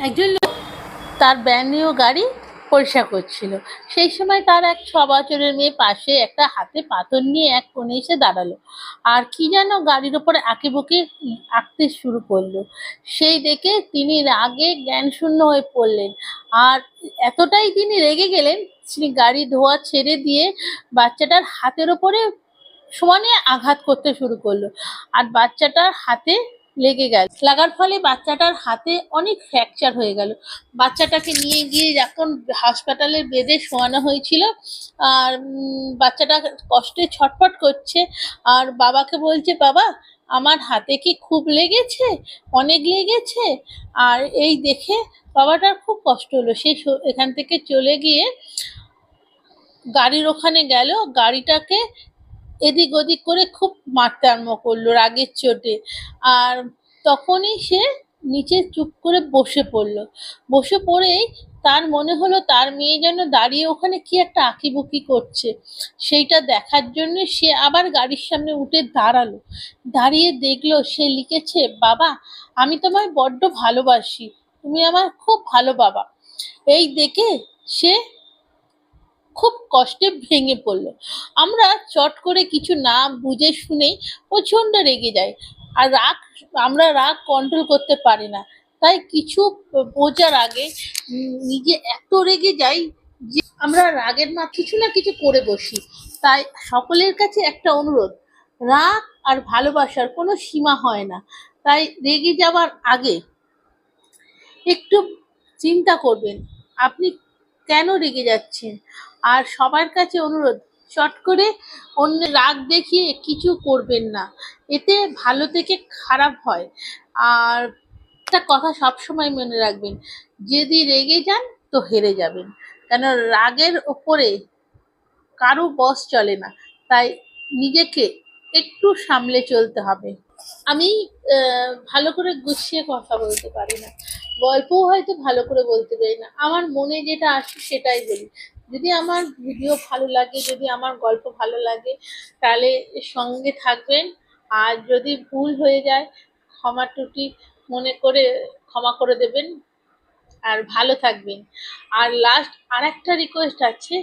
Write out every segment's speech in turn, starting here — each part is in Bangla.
একজন লোক তার ব্র্যান্ড গাড়ি পরিষ্কার করছিল। সেই সময় তার এক 6 বছরের মেয়ে পাশে একটা হাতে পাথর নিয়ে এক কোণে এসে দাঁড়ালো, আর কি যেন গাড়ির ওপরে আঁকিবুকি আঁকতে শুরু করলো। সেই দেখে তিনি রাগে জ্ঞানশূন্য হয়ে পড়লেন, আর এতটাই তিনি রেগে গেলেন, তিনি গাড়ি ধোয়া ছেড়ে দিয়ে বাচ্চাটার হাতের ওপরে সমানে আঘাত করতে শুরু করলো। আর বাচ্চাটার হাতে লাগার ফলে বাচ্চাটার হাতে অনেক ফ্র্যাকচার হয়ে গেল। বাচ্চাটাকে নিয়ে গিয়ে যখন হাসপাতালে বেডে শোয়ানো হয়েছিল, আর বাচ্চাটা কষ্টে ছটফট করছে, আর বাবাকে বলছে, বাবা আমার হাতে কি খুব লেগেছে, অনেক লেগেছে। আর এই দেখে বাবাটার খুব কষ্ট হলো। সে এখান থেকে চলে গিয়ে গাড়ির ওখানে গেল, গাড়িটাকে এদিক ওদিক করে খুব মারতে আরম্ভ করলো রাগের চোটে। আর তখনই সে নিচে চুপ করে বসে পড়েই তার মনে হলো তার মেয়ে যেন দাঁড়িয়ে ওখানে কি একটা আঁকিবুকি করছে। সেইটা দেখার জন্য সে আবার গাড়ির সামনে উঠে দাঁড়ালো, দাঁড়িয়ে দেখলো সে লিখেছে, বাবা আমি তোমায় বড্ড ভালোবাসি, তুমি আমার খুব ভালো বাবা। এই দেখে সে খুব কষ্টে ভেঙে পড়লো। আমরা চট করে কিছু না বুঝে শুনেই প্রচণ্ড রেগে যাই, আর আমরা রাগ কন্ট্রোল করতে পারি না। তাই কিছু বোঝার আগে নিজে এত রেগে যাই যে আমরা রাগের কিছু না কিছু করে বসি। তাই সকলের কাছে একটা অনুরোধ, রাগ আর ভালোবাসার কোনো সীমা হয় না। তাই রেগে যাওয়ার আগে একটু চিন্তা করবেন আপনি কেন রেগে যাচ্ছেন। আর সবার কাছে অনুরোধ, চট করে অন্যের রাগ দেখিয়ে কিছু করবেন না, এতে ভালো থেকে খারাপ হয়। আর একটা কথা সবসময় মনে রাখবেন, যদি রেগে যান তো হেরে যাবেন, কেন রাগের ওপরে কারো বশ চলে না। তাই নিজেকে একটু সামলে চলতে হবে। আমি ভালো করে গুছিয়ে কথা বলতে পারি না, গল্পও হয়তো ভালো করে বলতে পারি না, আমার মনে যেটা আসে সেটাই বলি। যদি আমার ভিডিও ভালো লাগে, যদি আমার গল্প ভালো লাগে, তাহলে সঙ্গে থাকবেন। আর যদি ভুল হয়ে যায় ক্ষমা ত্রুটি মনে করে ক্ষমা করে দেবেন, আর ভালো থাকবেন। আর লাস্ট আর একটা রিকোয়েস্ট আছে,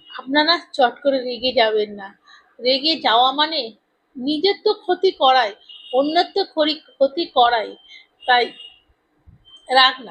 আপনারা চট করে রেগে যাবেন না। রেগে যাওয়া মানে নিজের তো ক্ষতি করাই, অন্যের তো ক্ষতি করাই। তাই রাগ না।